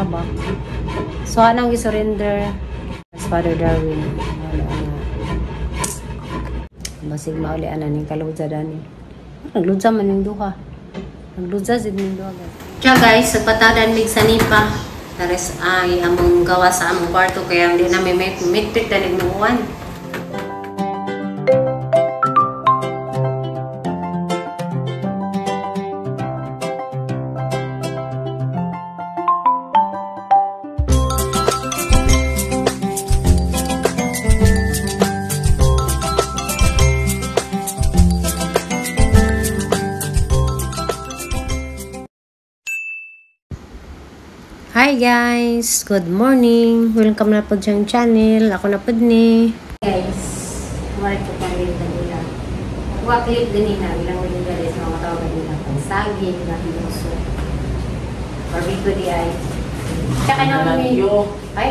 ba? So, anong i-surrender as Father Darwin? Basig mauli anan ning kaludza dani. Nagludza man ning duha. Nagludza jud ning duha. Kaya guys, sa patadan mig sanipa. Tares ay among gawa sa among kwarto kaya hindi na may mitpit na nagnuuan. Hi guys! Good morning! Welcome na po diyang channel. Ako na po ni. Guys, kumalit po kang rin kanila. Kuha-clip din na. Ilang ulit guys, mga matawag nila. Pansaging, nahinuso. Barbecue di ay. Tsaka na kami. Ay?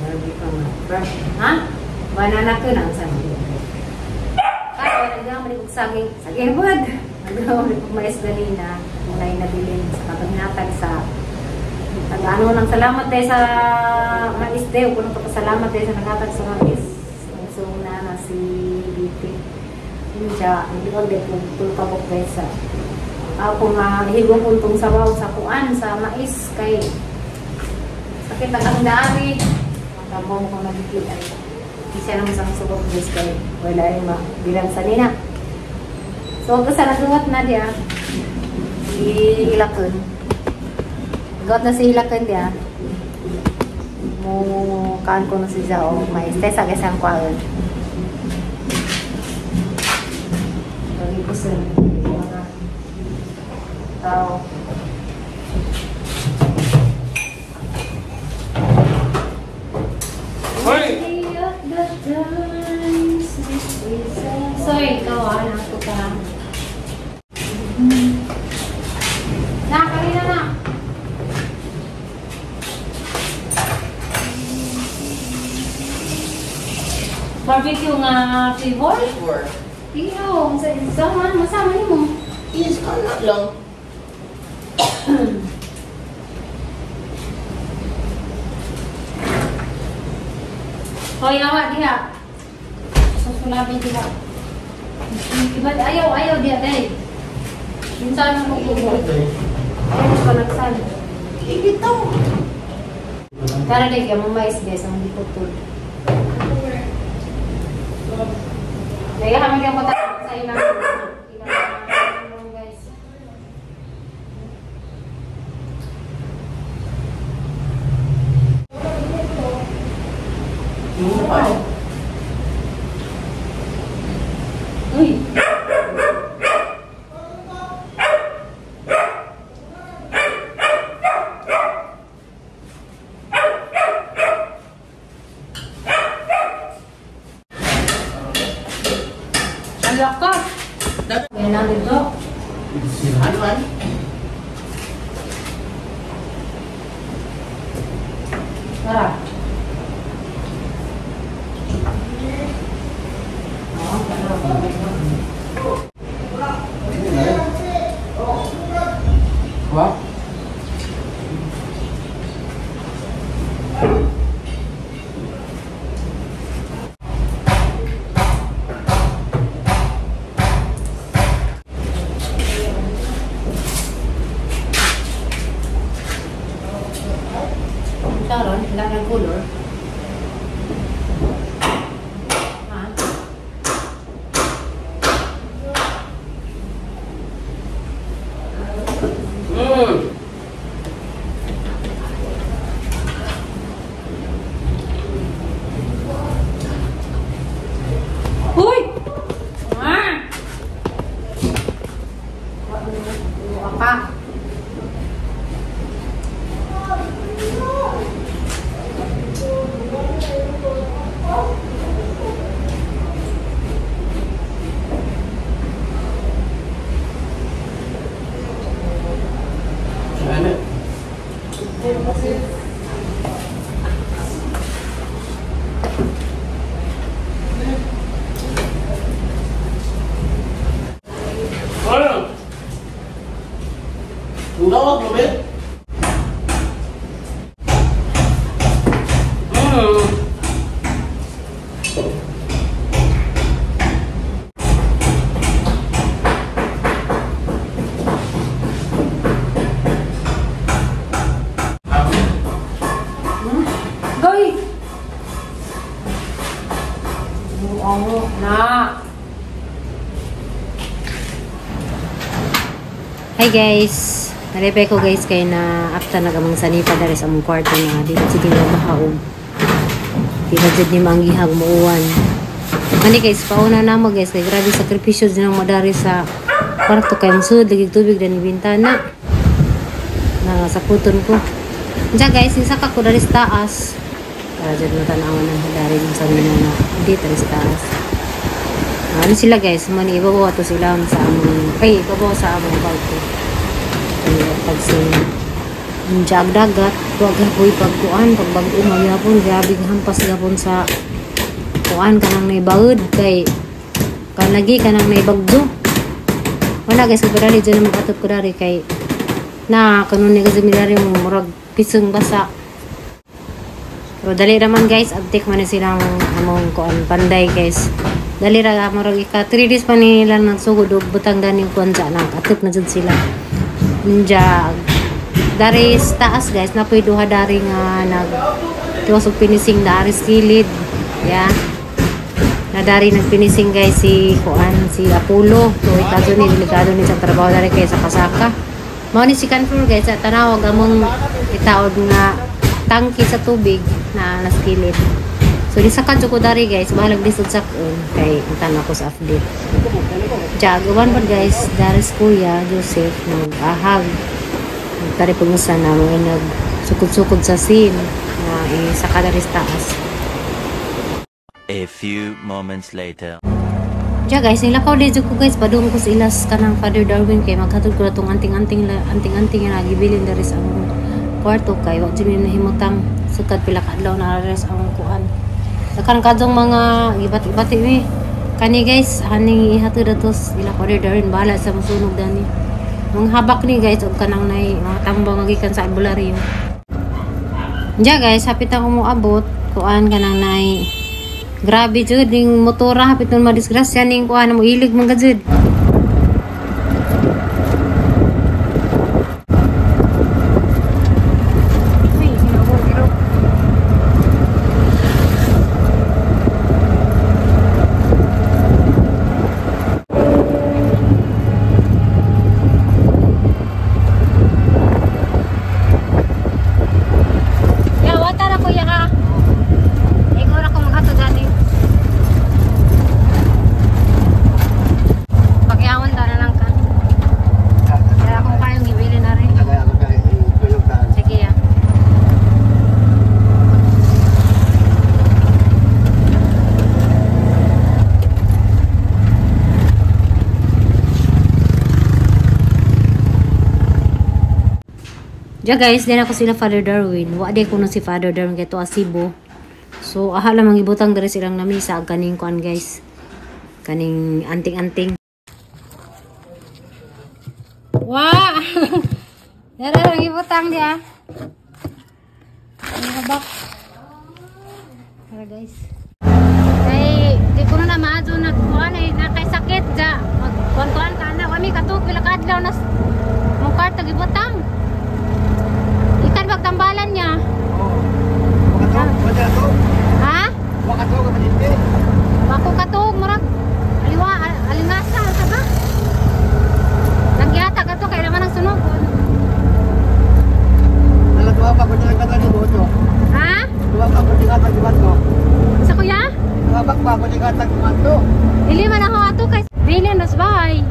Barbecue nga. Ha? Banana ko na. Saan mo? Kaya, nagdamali kong saging. Saging bud! Nagdamali kong mais ganina. Kung na inabilin sa kapagnatag sa ano lang, salamat tayo sa mais tayo. Kung salamat tayo sa nagkatag sa mais. So, na si BP. Yun siya, hindi ko din kung tulpabok tayo sa ako nga higong untong sabaw sa kuan, sa mais. Kay sakit ang dari. Magkabaw mo kung nagigil ay. Hindi siya naman sa masubok guys kay wala yung bilang sa nina. So, huwag ka sa naduwat na diya. Ilakon. Got na sila kandi mo kaan ko na si Zao may tesa kasi ang kwal bagi ko sa mga tao sorry ikaw anak ko ka kanina na barbecue nga flavor? Iyo, masama niyo mo. Yes, not long. Hoy, awa diha. Susulabin diha. Iba ayaw diha day. Minsan mo ko. Ayaw ko nagsan. Ito. Tara day kaya mamais guys, ang hindi ko tul. Kaya kami yung kota sa ilang guys. Uy! Laka. Yan na dito. Ano? Tara. What? Karon, ilang ang color. Ha? Uy! Apa? Enggak lah, Bebe. Goy! Oo, na. Hi guys. Narepay ko guys kay na apta nagamang sanipa dari sa among kwarto na di na sige nga mahaog. Di na jud ni manggihag muuwan. Mani guys, pauna na mo guys kay grabe sakripisyo din ang madari sa kwarto kay musud lagi tubig dan bintana. Na sa puton ko. Diyan guys, isaka ko dari sa taas. Para dyan matanawan ng hadari ng sa nila na hindi dari sa taas. Ano sila guys, mani ibabaw to sila sa among, ibabaw sa among kwarto. Pagsin jagdagat wag hapoy pagkuan pagbago magyapon grabe hampas gapon sa kuan kanang naibaud kay kanagi kanang naibagdo wala guys kudarali dyan naman katod kudari kay na kanon ni gazimilari mo murag pisong basa pero dali raman guys abtik man silang among kuan panday guys dali ra murag ika 3 days pa nila nagsugod og butang daning kuan sa na katod na jud sila Njag dari taas guys na pwede duha dari nga nag tiwasog pinising dari skilid ya na dari nagpinising guys si kuan si Apollo so ikaso ni delikado ni sa trabaho dari kay sa kasaka mao ni si control guys sa tanawag among itaod nga tangki sa tubig na skilid so di sa kadyo ko dari guys bahalag disod sakon kay intan ako sa update Jagawan pa guys, dari Kuya Joseph nag-ahag. Nagtari pengusa na mga nagsukod-sukod sa sin na sa kadaris taas. A few moments later. Diya guys, nilakaw din ko guys, padung ko sa ilas kanang Father Darwin kay maghatod ko na itong anting-anting na nagibilin dari sa among kwarto kay wag dyan na himutang sukad pila kadlaw na res among kuan. Sakan kadong mga ibat-ibati kani guys, haning ihatod atos ila Father Darwin bahala sa masunog dani. Mga habak ni guys og kanang nay mga tambang nga gikan sa albularyo. Diya guys, hapit ako mo abot kuan kanang nay grabe jud ning motora hapit nun madisgrasya ning kuan mo ilig man gajud. Diya guys, din ako sila Father Darwin. Wa di ko no si Father Darwin kay to Asibo. So aha lang mangibutang diri silang namisa kaning kuan guys. Kaning anting-anting. Wah. Dara lang ibutang dia. Ano habak? Tara guys. Kay di ko na maadyo na kuan ay nakay sakit ja. Magkuan-kuan ka na. Wami katug pila ka adlaw nas mong kwarto gibutang. Ikan pagtambalan niya. Ha? Wako katog murag aliwa alingasa sa ba? Nagyata ka to kay naman ang sunog. Nalatuwa pa ko diyan ka ni Boto. Ha? Tuwa pa ko diyan ka ni Boto. Sa kuya? Tuwa pa ko diyan ka ni Boto. Dili man ako ato kay bilin nas bahay.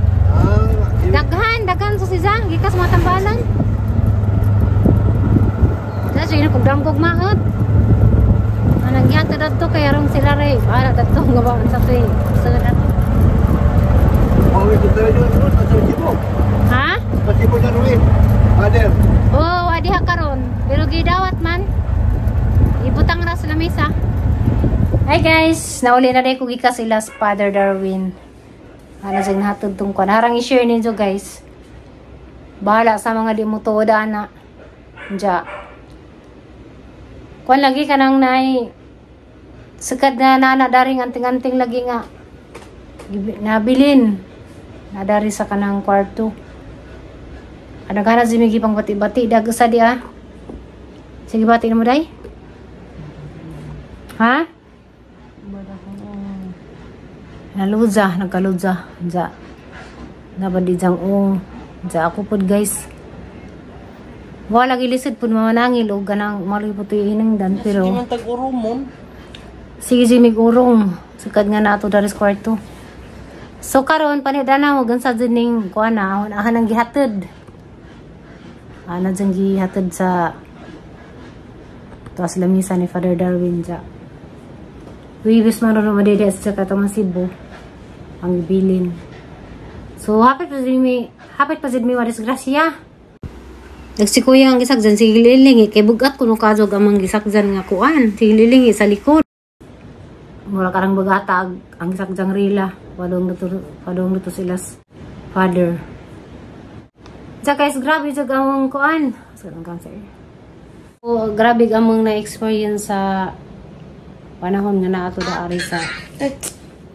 Daghan so si Zang gikas mga tambalan. Dahil siya pagdamgog maot. Nagyata dato kay arong sila rin. Para dato nga ba sa tuwi. Sa dato. Ha? Pati mo na ruin. Father. Oo, wadi ha karon. Pero gidawat man. Ibutang ra sa lamesa. Hi guys, nauli na rin ko gikas sila sa Father Darwin. Ano siya nahatod tong kwan. Harang i-share ninyo guys. Bahala sa mga di mo tuoda na. Diya. Kwan lagi ka nang nai Sekad na daring anting-anting lagi nga nabilin na dari sa kanang kwarto. Ada kana zimigi pang bati-bati dag sa dia. Sige bati mo day. Ha? Nagkaludza. Ja. Nabadi jang ja ako pud guys. Wala lagi lisid pud mamanangil og ganang maloy putoy hinungdan pero Sige man tag-urumon. sige jimig urong sukad nga nato dari sa kwarto. So karon panidana mo gansa dining kuana ahan ang gihatod. Ana jang gihatod sa tuas lamisa ni Father Darwin ja. Wibis man ro madede sa katong Cebu ang ibilin. So hapit pa jud mi wa disgrasya. Nagsikuya ang gisagdan si lilingi kay bugat kuno kazog amang gisagdan nga kuan si lilingi sa likod. Mura karang bugatag ang gisagdang rila padong dito silas father. Sa guys grabe jud among kuan. Sarang cancer. O grabe among na experience sa panahon nga naato da ari sa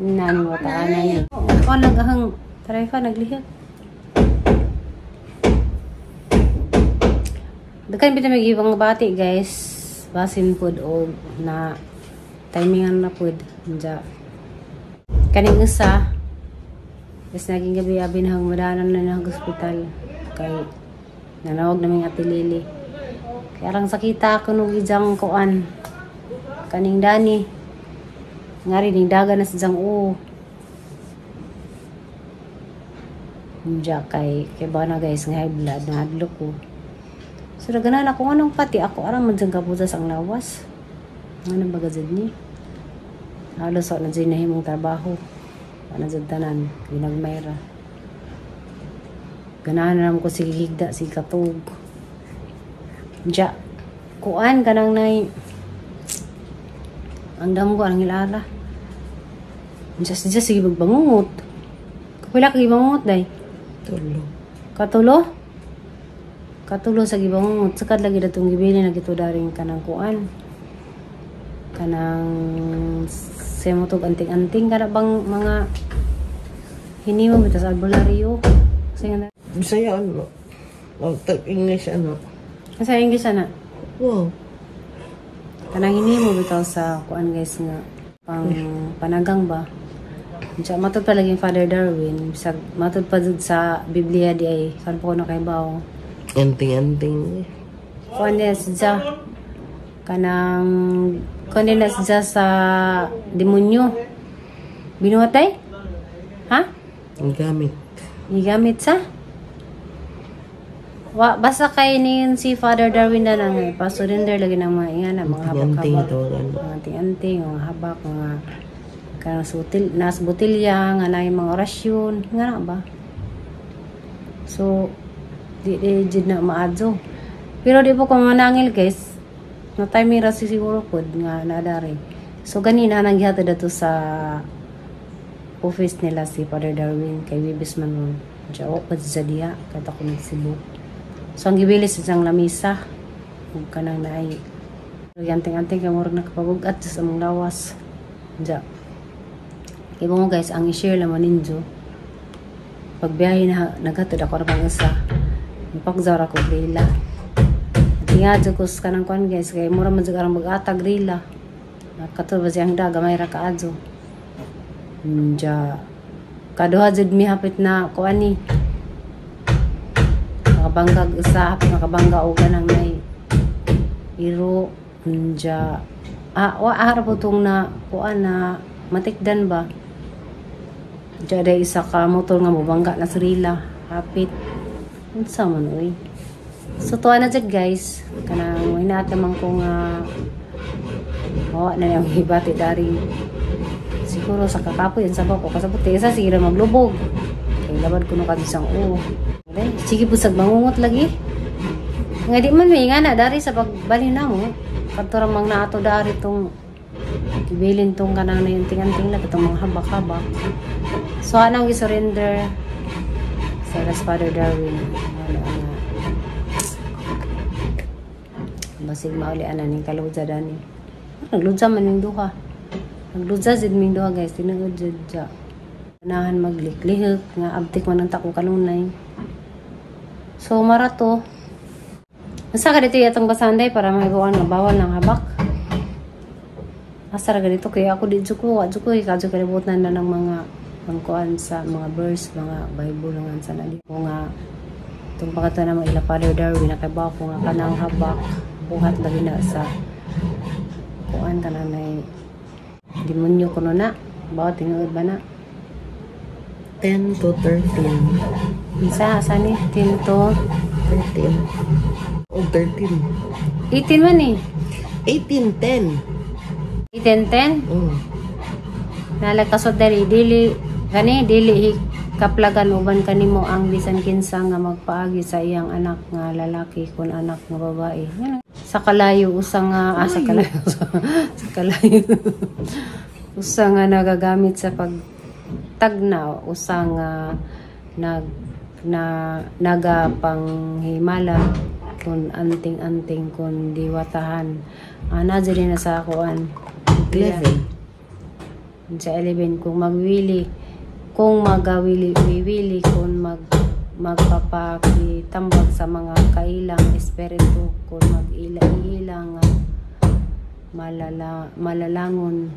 nani mo taana niya. O nagahang tarefa naglihat. Daghan bitaw may ibang bati guys. Basin pud og na timingan na pud ja. Kaning usa is naging gabi abi na madanan na ng hospital kay nanawag naming Ate Lily. Kaya lang sakita ko nung ijang kuan kaning Dani ngari ning daga na sa jang ja kay ba na guys nga high blood na adlo ko. So naganan ako anong pati ako arang man jang kabutas ang lawas. Ano ba gazid ni? Halos na dyan na himong trabaho. Ano dyan tanan, ginagmayra. Ganahan naman ko sige higda, sige katog. Diya, kuan kanang nay ang damo ko, ang ilara. Diya sige magbangungot. Kapila ka gibangungot, day? Katulo sa gibangungot. Sakad lagi datong gibili na gito daring kanang kuan. Kanang semotog anting-anting kada bang mga hinimo bitaw sa albularyo. Sige na. Bisaya ano? O tag-English ano? Sa English ana. Wow. Kanang hinimo bitaw sa kuan guys nga pang panagang ba. Diya matod pa laging Father Darwin, bisag matod pa jud sa Biblia di ay kan po na kay bawo. Anting-anting. Kuan siya kanang kondena siya sa demonyo. Binuhatay? Ha? Ang gamit. Igamit sa? Basta kay nin si Father Darwin na lang pa-surrender lagi ng mga ingana, mga Anting-anting habak-habak. ito. Ano? Mga anting-anting, mga habak, mga nas botilya, nga na yung mga orasyon, nga na ba? So, di na maadyo. Pero di po kung manangil guys, na time ra siguro pod nga nadari. So ganina nang gihatod dato sa office nila si Father Darwin kay Wibis man mo. Diya pad sa diya kata ko nagsibo. So ang gibili sa sang lamisa ug kanang naay anting-anting kay murag nakapabugat sa among lawas. Diya. Kay mo guys ang i-share lang ninyo. Pagbiyahe na naghatod ako ra pang isa. Pagzara ko rila. Tinga jud ko sa kanang kuan guys kay mura man jud arang mag-atag rila. Nakatul ba siyang daga may ra kaadyo. Diya. Kaduha jud mi hapit na kuan ni. Nakabangga usa hapit nakabangga og kanang may iro diya. Wa harap utong na kuan na matikdan ba. Diya day isa ka motor nga mobangga na sa rila hapit. Unsa man oy. So tuwa na dyan guys. Kanang hinatamang ko nga mawa na yung hibati dari. Siguro sa kakapoy yan sabaw ko. Kasabot isa sige maglubog. Kaya labad ko nung kadisang sige po sa bangungot lagi. Nga di man may nga na dari sa pagbali na mo. Katurang mang naato dari itong ibilin itong kanang na yung tinganting lang itong mga habak-habak. So anong i-surrender sa Father Darwin. Basig mauli ana ning kaludza dani. Nagludza man ning duha. Nagduza jud ming duha guys, tinuod jud ja. Ganahan magliklihok nga abtik man ang tako kanunay. So marato. Asa ka dito yatong basanday para mahibuan nga bawal ng habak. Asa ra ganito kaya ako di ko kadyo kalibutan na ng mga pangkuan sa mga verse, mga Bible nga sa nali ko nga itong pagkata na mga ila Father Darwin nakabaw ko nga kanang habak buhat lagi na sa kuan kanang nay demonyo kuno na bawat tinuod ba na 10 to 13. isa ni 10 to 13. O 13. 18 man eh 18, 10. 10 Mm. nalagkasod dali dili kaplagan uban kanimo ang bisan kinsa nga magpaagi sa iyang anak nga lalaki kun anak nga babae. Sa kalayo usa nga sa kalayo sa kalayo usa nga nagagamit sa pagtagna usa nga nagapanghimala kun anting-anting kun diwatahan ana diri na sa kuan 11. sa 11 kung magawili kung magpapakitambag sa mga kailang espiritu kung mag-ilang malalangon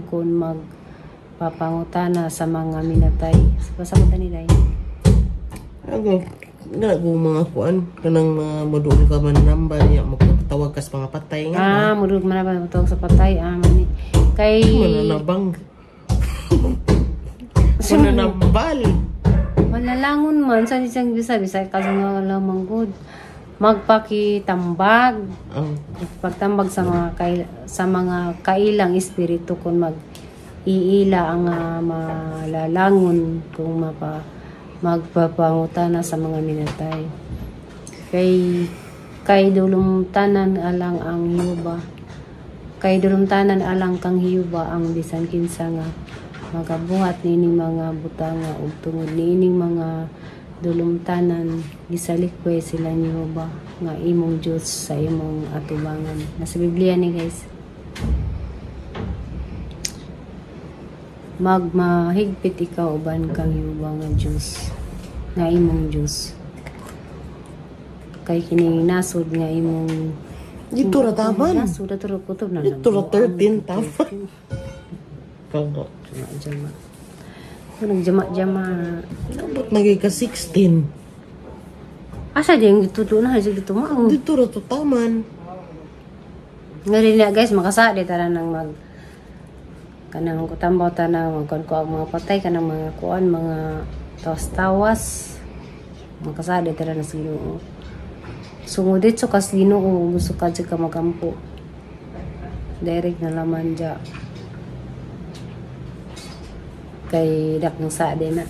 kung magpapangutana sa mga minatay. Basta mo nila Ako, mga kuan kanang mga modul ka man namba niya magpatawag ka sa mga patay nga. mudug man ba matawag sa patay mani kay Mananabang. Mananambal. malalangon man sa isang bisa kasi nga lamang good magpakitambag pagtambag sa mga kailang espiritu kung mag-iila ang malalangon kung magpapangutana sa mga minatay kay dulumtanan alang ang Hiyuba kang Hiyuba ang bisan kinsa nga magabuhat nining mga butanga ug tungod nining mga dulumtanan gisalikway sila ni Hiyuba nga imong Diyos sa imong atubangan. Nasa Biblia ni guys. Magmahigpit ikaw uban kang Hiyuba nga Diyos nga imong Diyos. Kay kining nasod nga imong Dito ra taman. nasod ato kutob na. Dito ra 13 taman. Kago. Jama. Nagjama-jama. Dapat magay ka 16. Asa diyang ditudo na haja dito mo. Dito ra to taman. Ngayon na guys, makasadi tara nang kanang kutambaw tanang magkuan ko ang mga patay kanang mga kuan mga tawas-tawas. Makasadi tara na sa Ginoo. Sungudit so kas Ginoo gusto ka magampo. Direct na laman dya. Kay dak ng sa din na.